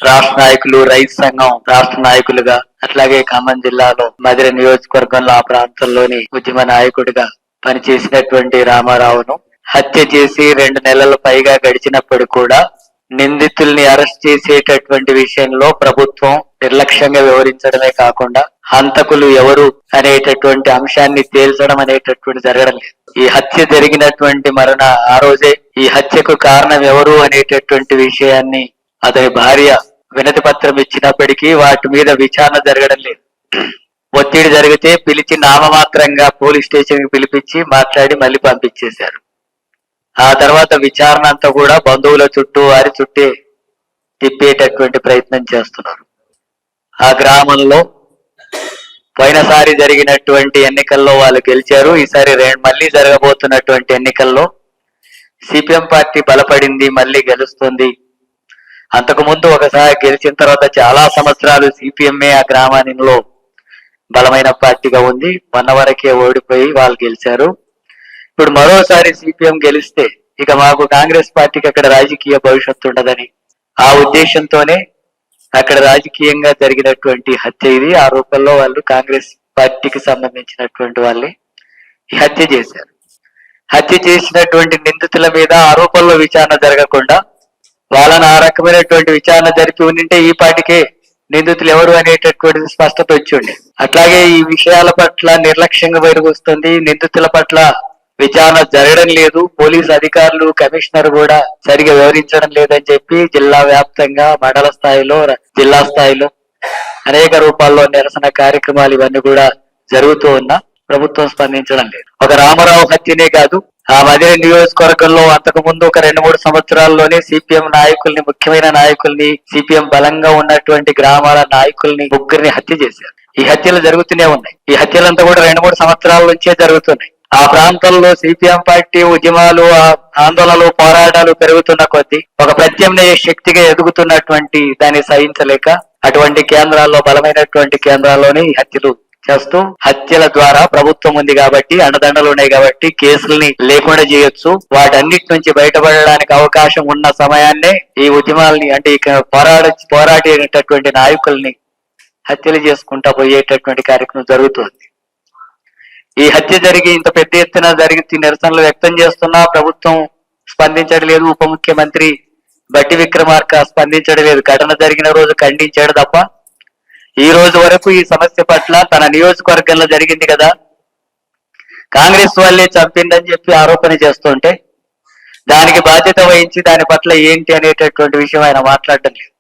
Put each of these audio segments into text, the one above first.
రాష్ట్ర నాయకులు, రైతు సంఘం రాష్ట్ర నాయకులుగా, అట్లాగే ఖమ్మం జిల్లాలో మధిర నియోజకవర్గంలో ఆ ప్రాంతంలోని ఉద్యమ నాయకుడిగా పనిచేసినటువంటి రామారావును హత్య చేసి 2 నెలల పైగా గడిచినప్పుడు కూడా నిందితుల్ని అరెస్ట్ చేసేటటువంటి విషయంలో ప్రభుత్వం నిర్లక్ష్యంగా వ్యవహరించడమే కాకుండా హంతకులు ఎవరు అనేటటువంటి అంశాన్ని తేల్చడం అనేటటువంటి జరగడం లేదు. ఈ హత్య జరిగినటువంటి ఆ రోజే ఈ హత్యకు కారణం ఎవరు అనేటటువంటి విషయాన్ని అతని భార్య వినతి పత్రం ఇచ్చినప్పటికీ వాటి మీద విచారణ జరగడం లేదు. ఒత్తిడి జరిగితే పిలిచి నామమాత్రంగా పోలీస్ స్టేషన్ కి పిలిపించి మాట్లాడి మళ్ళీ పంపించేశారు. ఆ తర్వాత విచారణ అంతా కూడా బంధువుల చుట్టూ వారి చుట్టే తిప్పేటటువంటి ప్రయత్నం చేస్తున్నారు. ఆ గ్రామంలో పోయినసారి జరిగినటువంటి ఎన్నికల్లో వాళ్ళు గెలిచారు. ఈసారి మళ్ళీ జరగబోతున్నటువంటి ఎన్నికల్లో సిపిఎం పార్టీ బలపడింది, మళ్ళీ గెలుస్తుంది. అంతకుముందు ఒకసారి గెలిచిన తర్వాత చాలా సంవత్సరాలు సిపిఎంఏ ఆ గ్రామానిలో బలమైన పార్టీగా ఉంది. మొన్న వరకే ఓడిపోయి వాళ్ళు గెలిచారు. ఇప్పుడు మరోసారి సిపిఎం గెలిస్తే ఇక మాకు కాంగ్రెస్ పార్టీకి అక్కడ రాజకీయ భవిష్యత్తు ఉండదని ఆ ఉద్దేశంతోనే అక్కడ రాజకీయంగా జరిగినటువంటి హత్య ఇది. ఆ రూపంలో వాళ్ళు కాంగ్రెస్ పార్టీకి సంబంధించినటువంటి వాళ్ళే ఈ హత్య చేశారు. హత్య చేసినటువంటి నిందితుల మీద ఆరోపణలో విచారణ జరగకుండా వాళ్ళని ఆ రకమైనటువంటి విచారణ జరిపి ఉండింటే ఈ పార్టీకే నిందితులు ఎవరు అనేటటువంటి స్పష్టత వచ్చి ఉండే. అట్లాగే ఈ విషయాల పట్ల నిర్లక్ష్యంగా వస్తుంది. నిందితుల పట్ల విచారణ జరగడం లేదు. పోలీసు అధికారులు, కమిషనర్ కూడా సరిగా వివరించడం లేదని చెప్పి జిల్లా వ్యాప్తంగా మండల స్థాయిలో, జిల్లా స్థాయిలో అనేక రూపాల్లో నిరసన కార్యక్రమాలు ఇవన్నీ కూడా జరుగుతూ ఉన్నా ప్రభుత్వం స్పందించడం లేదు. ఒక రామారావు హత్యనే కాదు, ఆ మధిర నియోజకవర్గంలో అంతకు ముందు ఒక 2-3 సంవత్సరాల్లోనే సిపిఎం నాయకుల్ని, ముఖ్యమైన నాయకుల్ని, సిపిఎం బలంగా ఉన్నటువంటి గ్రామాల నాయకుల్ని 3 హత్య చేశారు. ఈ హత్యలు జరుగుతూనే ఉన్నాయి. ఈ హత్యలంతా కూడా 2-3 సంవత్సరాల నుంచే జరుగుతున్నాయి. ఆ ప్రాంతంలో సిపిఎం పార్టీ ఉద్యమాలు, ఆందోళనలు, పోరాటాలు పెరుగుతున్న కొద్దీ ఒక ప్రత్యామ్నాయ శక్తిగా ఎదుగుతున్నటువంటి దాన్ని సహించలేక అటువంటి కేంద్రాల్లో, బలమైనటువంటి కేంద్రాల్లోనే ఈ హత్యలు చేస్తూ, హత్యల ద్వారా ప్రభుత్వం ఉంది కాబట్టి, అండదండలు ఉన్నాయి కాబట్టి కేసుల్ని లేకుండా చేయొచ్చు. వాటన్నిటి నుంచి బయటపడడానికి అవకాశం ఉన్న సమయాన్నే ఈ ఉద్యమాల్ని, అంటే ఇక పోరాడేటటువంటి నాయకుల్ని హత్యలు చేసుకుంటా పోయేటటువంటి కార్యక్రమం జరుగుతుంది. ఈ హత్య జరిగి ఇంత పెద్ద ఎత్తున జరిగి నిరసనలు వ్యక్తం చేస్తున్నా ప్రభుత్వం స్పందించడం లేదు. ఉప ముఖ్యమంత్రి బట్టి విక్రమార్క స్పందించడం లేదు. ఘటన జరిగిన రోజు ఖండించాడు తప్ప ఈ రోజు వరకు ఈ సమస్య పట్ల, తన నియోజకవర్గంలో జరిగింది కదా, కాంగ్రెస్ వాళ్ళే చంపిందని చెప్పి ఆరోపణ చేస్తుంటే దానికి బాధ్యత వహించి దాని పట్ల ఏంటి అనేటటువంటి విషయం ఆయన మాట్లాడటం లేదు.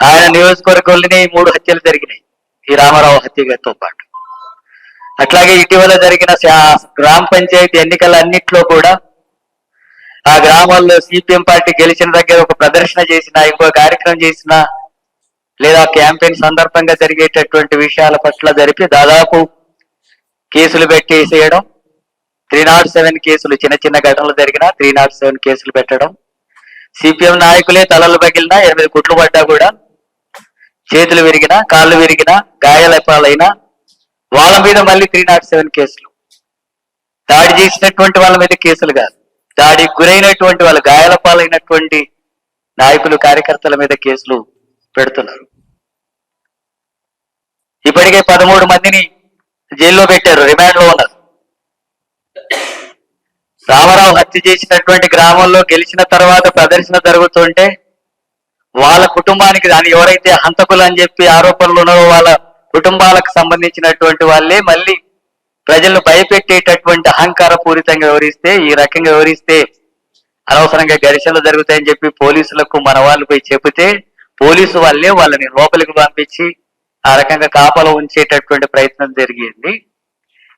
ఆయన నియోజకవర్గంలోనే 3 హత్యలు జరిగినాయి ఈ రామారావు హత్యతో పాటు. అట్లాగే ఇటీవల జరిగిన గ్రామ పంచాయతీ ఎన్నికలన్నిట్లో కూడా ఆ గ్రామాల్లో సిపిఎం పార్టీ గెలిచిన దగ్గర ఒక ప్రదర్శన చేసినా, ఇంకో కార్యక్రమం చేసినా, లేదా క్యాంపెయిన్ సందర్భంగా జరిగేటటువంటి విషయాల పట్ల జరిపి దాదాపు కేసులు పెట్టేసేయడం. 307 కేసులు, చిన్న చిన్న ఘటనలు జరిగినా 307 కేసులు పెట్టడం. సిపిఎం నాయకులే తలలు పగిలినా, 8 కుట్లు పడ్డా కూడా, చేతులు విరిగినా, కాళ్ళు విరిగినా, గాయాల పాలైనా వాళ్ళ మీద మళ్ళీ 307 కేసులు. దాడి చేసినటువంటి వాళ్ళ మీద కేసులు కాదు, దాడికి గురైనటువంటి వాళ్ళు, గాయాల పాలైనటువంటి నాయకులు, కార్యకర్తల మీద కేసులు పెడుతున్నారు. ఇప్పటికే 13 మందిని జైల్లో పెట్టారు, రిమాండ్ లో ఉన్నారు. రామారావు హత్య చేసినటువంటి గ్రామంలో గెలిచిన తర్వాత ప్రదర్శన జరుగుతుంటే వాళ్ళ కుటుంబానికి, దాని ఎవరైతే హంతకులు అని చెప్పి ఆరోపణలు ఉన్నారో వాళ్ళ కుటుంబాలకు సంబంధించినటువంటి వాళ్ళే మళ్ళీ ప్రజలను భయపెట్టేటటువంటి అహంకార పూరితంగా వివరిస్తే, ఈ రకంగా వివరిస్తే అనవసరంగా ఘర్షణలు జరుగుతాయని చెప్పి పోలీసులకు మన వాళ్ళు పోయి చెబితే పోలీసు వాళ్ళే వాళ్ళని లోపలికి పంపించి ఆ రకంగా కాపలో ఉంచేటటువంటి ప్రయత్నం జరిగింది.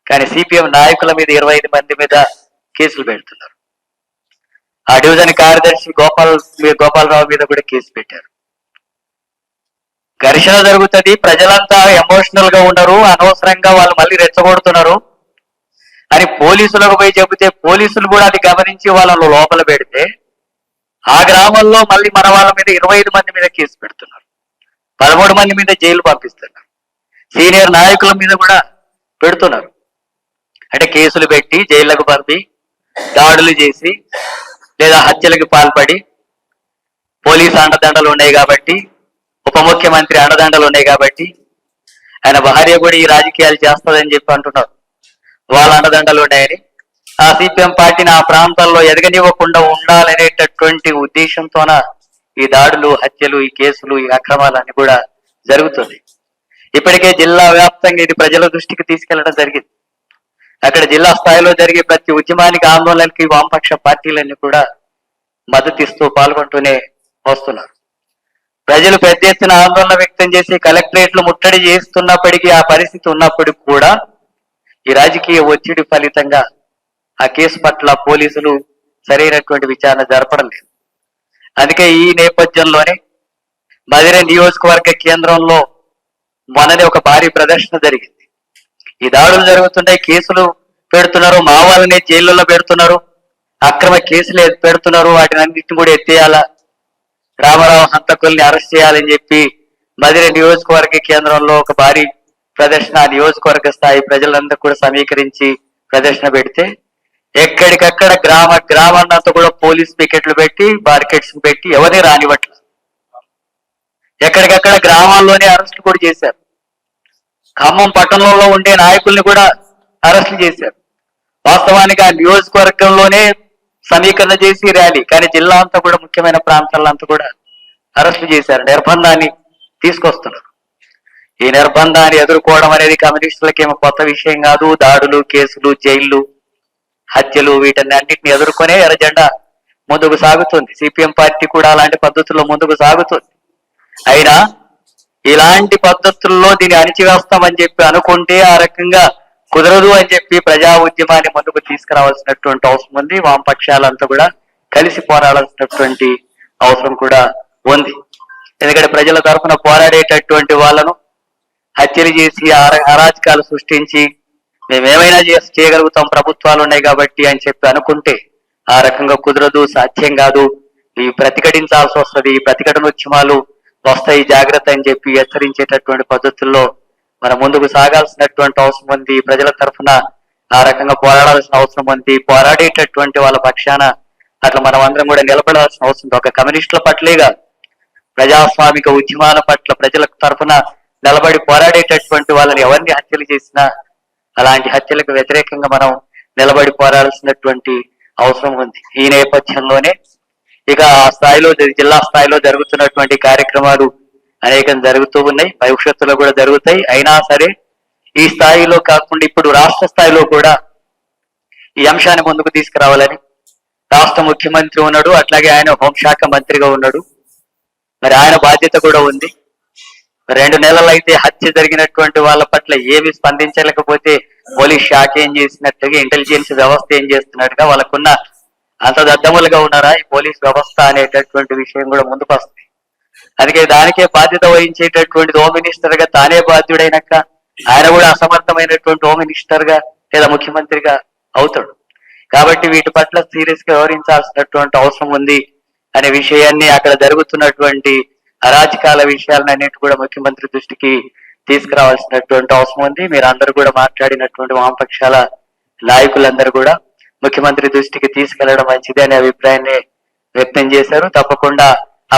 కానీ సిపిఎం నాయకుల మీద 25 మంది మీద కేసులు పెడుతున్నారు. ఆ డివిజన్ కార్యదర్శి గోపాలరావు మీద కూడా కేసు పెట్టారు. ఘర్షణ జరుగుతుంది, ప్రజలంతా ఎమోషనల్ గా ఉన్నారు, అనవసరంగా వాళ్ళు మళ్ళీ రెచ్చగొడుతున్నారు అని పోలీసులకు పోయి చెబితే పోలీసులు కూడా అది గమనించి వాళ్ళను లోపల పెడితే ఆ గ్రామంలో మళ్ళీ మన వాళ్ళ మీద 25 మంది మీద కేసు పెడుతున్నారు. 13 మంది మీద జైలు పంపిస్తున్నారు. సీనియర్ నాయకుల మీద కూడా పెడుతున్నారు. అంటే కేసులు పెట్టి జైళ్లకు పంపి దాడులు చేసి లేదా హత్యలకు పాల్పడి పోలీసు అండదండలు ఉన్నాయి కాబట్టి ఉప ముఖ్యమంత్రి అండదండలు ఉన్నాయి కాబట్టి ఆయన భార్య కూడా ఈ రాజకీయాలు చేస్తుందని చెప్పి అంటున్నారు. వాళ్ళ అండదండలు ఉన్నాయని ఆ సిపిఎం పార్టీని ఆ ప్రాంతాల్లో ఎదగనివ్వకుండా ఉండాలనేటటువంటి ఉద్దేశంతోన ఈ దాడులు, హత్యలు, ఈ కేసులు, ఈ అక్రమాలన్నీ కూడా జరుగుతుంది. ఇప్పటికే జిల్లా వ్యాప్తంగా ఇది ప్రజల దృష్టికి తీసుకెళ్లడం జరిగింది. అక్కడ జిల్లా స్థాయిలో జరిగే ప్రతి ఉద్యమానికి, ఆందోళనకి వామపక్ష పార్టీలన్నీ కూడా మద్దతిస్తూ పాల్గొంటూనే వస్తున్నారు. ప్రజలు పెద్ద ఎత్తున ఆందోళన వ్యక్తం చేసి కలెక్టరేట్లు ముట్టడి చేస్తున్నప్పటికీ, ఆ పరిస్థితి ఉన్నప్పటికీ కూడా ఈ రాజకీయ ఒత్తిడి ఫలితంగా ఆ కేసు పట్ల పోలీసులు సరైనటువంటి విచారణ జరపడం లేదు. అందుకే ఈ నేపథ్యంలోనే మధిర నియోజకవర్గ కేంద్రంలో మొన్ననే ఒక భారీ ప్రదర్శన జరిగింది. ఈ దాడులు జరుగుతుంటాయి, కేసులు పెడుతున్నారు, మా వాళ్ళనే జైళ్ళలో పెడుతున్నారు, అక్రమ కేసులు పెడుతున్నారు, వాటిని అన్నింటిని కూడా ఎత్తేయాలా, రామారావు హంతకుల్ని అరెస్ట్ చేయాలని చెప్పి మధిర నియోజకవర్గ కేంద్రంలో ఒక భారీ ప్రదర్శన నియోజకవర్గ స్థాయి ప్రజలందరూ కూడా సమీకరించి ప్రదర్శన పెడితే ఎక్కడికక్కడ గ్రామాన్నంతా కూడా పోలీస్ పికెట్లు పెట్టి, బారికెట్స్ పెట్టి ఎవరిని రానివ్వట్లేదు. ఎక్కడికక్కడ గ్రామాల్లోనే అరెస్టులు కూడా చేశారు. ఖమ్మం పట్టణంలో ఉండే నాయకుల్ని కూడా అరెస్టులు చేశారు. వాస్తవానికి ఆ నియోజకవర్గంలోనే సమీకరణ చేసి ర్యాలీ, కానీ జిల్లా అంతా కూడా ముఖ్యమైన ప్రాంతాలంతా కూడా అరెస్టులు చేశారు. నిర్బంధాన్ని తీసుకొస్తున్నారు. ఈ నిర్బంధాన్ని ఎదుర్కోవడం అనేది కమ్యూనిస్టులకి ఏమో కొత్త విషయం కాదు. దాడులు, కేసులు, జైళ్లు, హత్యలు, వీటన్నిటిని ఎదుర్కొనే ఎర్రజెండా ముందుకు సాగుతుంది. సిపిఎం పార్టీ కూడా అలాంటి పద్ధతుల్లో ముందుకు సాగుతుంది. అయినా ఇలాంటి పద్ధతుల్లో దీన్ని అణిచివేస్తామని చెప్పి అనుకుంటే ఆ రకంగా కుదరదు అని చెప్పి ప్రజా ఉద్యమాన్ని ముందుకు తీసుకురావాల్సినటువంటి అవసరం ఉంది. వామపక్షాలంతా కూడా కలిసి పోరాడాల్సినటువంటి అవసరం కూడా ఉంది. ఎందుకంటే ప్రజల తరఫున పోరాడేటటువంటి వాళ్ళను హత్యలు చేసి అరాచకాలు సృష్టించి మేమేమైనా చేయగలుగుతాం, ప్రభుత్వాలు ఉన్నాయి కాబట్టి అని చెప్పి అనుకుంటే ఆ రకంగా కుదరదు, సాధ్యం కాదు. ఈ ప్రతిఘటించాల్సి వస్తుంది, ఈ ప్రతిఘటనోద్యమాలు వస్తాయి, జాగ్రత్త అని చెప్పి హెచ్చరించేటటువంటి పద్ధతుల్లో మనం ముందుకు సాగాల్సినటువంటి అవసరం ఉంది. ప్రజల తరఫున ఆ రకంగా పోరాడాల్సిన అవసరం ఉంది. పోరాడేటటువంటి వాళ్ళ పక్షాన అట్లా మనం అందరం కూడా నిలబడాల్సిన అవసరం ఉంది. ఒక కమ్యూనిస్టుల పట్లేగా ప్రజాస్వామిక ఉద్యమాల పట్ల ప్రజల తరఫున నిలబడి పోరాడేటటువంటి వాళ్ళని ఎవరిని హత్యలు చేసినా అలాంటి హత్యలకు వ్యతిరేకంగా మనం నిలబడి పోరాడాల్సినటువంటి అవసరం ఉంది. ఈ నేపథ్యంలోనే ఇక ఆ స్థాయిలో, జిల్లా స్థాయిలో జరుగుతున్నటువంటి కార్యక్రమాలు అనేకం జరుగుతూ ఉన్నాయి, భవిష్యత్తులో కూడా జరుగుతాయి. అయినా సరే ఈ స్థాయిలో కాకుండా ఇప్పుడు రాష్ట్ర స్థాయిలో కూడా ఈ అంశాన్ని ముందుకు తీసుకురావాలని రాష్ట్ర ముఖ్యమంత్రి ఉన్నాడు, అట్లాగే ఆయన హోంశాఖ మంత్రిగా ఉన్నాడు. మరి ఆయన బాధ్యత కూడా ఉంది. 2 నెలలు అయితే హత్య జరిగినటువంటి వాళ్ళ పట్ల ఏమి స్పందించలేకపోతే పోలీస్ శాఖ ఏం చేసినట్టుగా, ఇంటెలిజెన్స్ వ్యవస్థ ఏం చేస్తున్నట్టుగా, వాళ్ళకున్న అంత దద్దములుగా ఉన్నారా ఈ పోలీస్ వ్యవస్థ అనేటటువంటి విషయం కూడా ముందుకు వస్తుంది. అందుకే దానికే బాధ్యత వహించేటటువంటి హోమ్ మినిస్టర్ గా తానే బాధ్యుడైనాక ఆయన కూడా అసమర్థమైనటువంటి హోమ్ మినిస్టర్ గా లేదా ముఖ్యమంత్రిగా అవుతాడు. కాబట్టి వీటి పట్ల సీరియస్ గా వ్యవహరించాల్సినటువంటి అవసరం ఉంది అనే విషయాన్ని, అక్కడ జరుగుతున్నటువంటి అరాచకాల విషయాలను అన్నిటి కూడా ముఖ్యమంత్రి దృష్టికి తీసుకురావాల్సినటువంటి అవసరం ఉంది. మీరు అందరూ కూడా మాట్లాడినటువంటి వామపక్షాల నాయకులందరూ కూడా ముఖ్యమంత్రి దృష్టికి తీసుకెళ్లడం మంచిది అనే అభిప్రాయాన్ని వ్యక్తం చేశారు. తప్పకుండా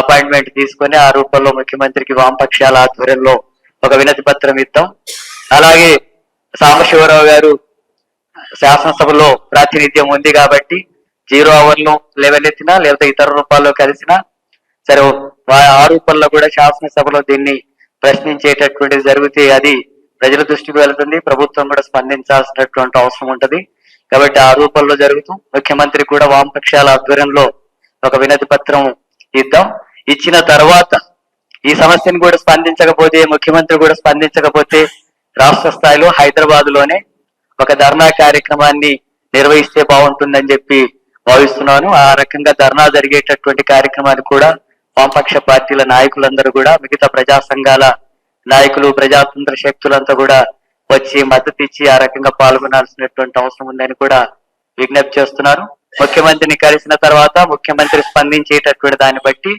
అపాయింట్మెంట్ తీసుకొని ఆ రూపంలో ముఖ్యమంత్రికి వామపక్షాల ఆధ్వర్యంలో ఒక వినతి పత్రం ఇద్దాం. అలాగే సాంబశివరావు గారు శాసనసభలో ప్రాతినిధ్యం ఉంది కాబట్టి 0 అవర్లో లేవనెత్తినా లేకపోతే ఇతర రూపాల్లో కలిసినా సరే ఆ రూపంలో కూడా శాసనసభలో దీన్ని ప్రశ్నించేటటువంటిది జరిగితే అది ప్రజల దృష్టికి వెళ్తుంది, ప్రభుత్వం కూడా స్పందించాల్సినటువంటి అవసరం ఉంటది. కాబట్టి ఆ రూపంలో జరుగుతూ ముఖ్యమంత్రి కూడా వామపక్షాల ఆధ్వర్యంలో ఒక వినతి పత్రం ఇద్దాం. ఇచ్చిన తర్వాత ఈ సమస్యను కూడా స్పందించకపోతే, ముఖ్యమంత్రి కూడా స్పందించకపోతే రాష్ట్ర స్థాయిలో హైదరాబాద్ లోనే ఒక ధర్నా కార్యక్రమాన్ని నిర్వహిస్తే బాగుంటుందని చెప్పి భావిస్తున్నాను. ఆ రకంగా ధర్నా జరిగేటటువంటి కార్యక్రమాన్ని కూడా వామపక్ష పార్టీల నాయకులందరూ కూడా, మిగతా ప్రజా సంఘాల నాయకులు, ప్రజాతంత్ర శక్తులంతా కూడా వచ్చి మద్దతు ఇచ్చి ఆ రకంగా పాల్గొనాల్సినటువంటి అవసరం ఉందని కూడా విజ్ఞప్తి చేస్తున్నారు. ముఖ్యమంత్రిని కలిసిన తర్వాత ముఖ్యమంత్రి స్పందించేటటువంటి దాన్ని బట్టి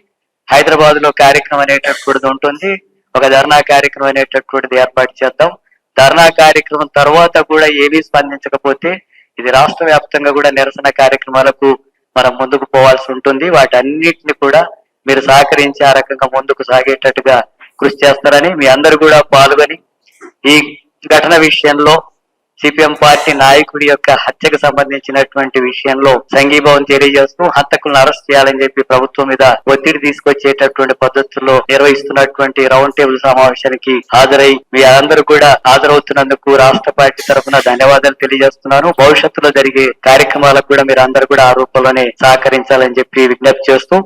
హైదరాబాద్ లో కార్యక్రమం అనేటటువంటిది ఉంటుంది. ఒక ధర్నా కార్యక్రమం అనేటటువంటిది ఏర్పాటు చేద్దాం. ధర్నా కార్యక్రమం తర్వాత కూడా ఏమీ స్పందించకపోతే ఇది రాష్ట్ర వ్యాప్తంగా కూడా నిరసన కార్యక్రమాలకు మనం ముందుకు పోవాల్సి ఉంటుంది. వాటన్నిటిని కూడా మీరు సహకరించి ఆ రకంగా ముందుకు సాగేటట్టుగా కృషి చేస్తారని, మీ అందరూ కూడా పాల్గొని ఈ ఘటన విషయంలో సిపిఎం పార్టీ నాయకుడి యొక్క హత్యకు సంబంధించినటువంటి విషయంలో సంఘీభావం తెలియజేస్తూ హంతకులను అరెస్ట్ చేయాలని చెప్పి ప్రభుత్వం మీద ఒత్తిడి తీసుకొచ్చేటటువంటి పద్ధతుల్లో నిర్వహిస్తున్నటువంటి రౌండ్ టేబుల్ సమావేశానికి హాజరై మీ అందరూ కూడా హాజరవుతున్నందుకు రాష్ట్ర పార్టీ తరఫున ధన్యవాదాలు తెలియజేస్తున్నాను. భవిష్యత్తులో జరిగే కార్యక్రమాలకు కూడా మీరు అందరూ కూడా ఆ రూపంలోనే సహకరించాలని చెప్పి విజ్ఞప్తి చేస్తూ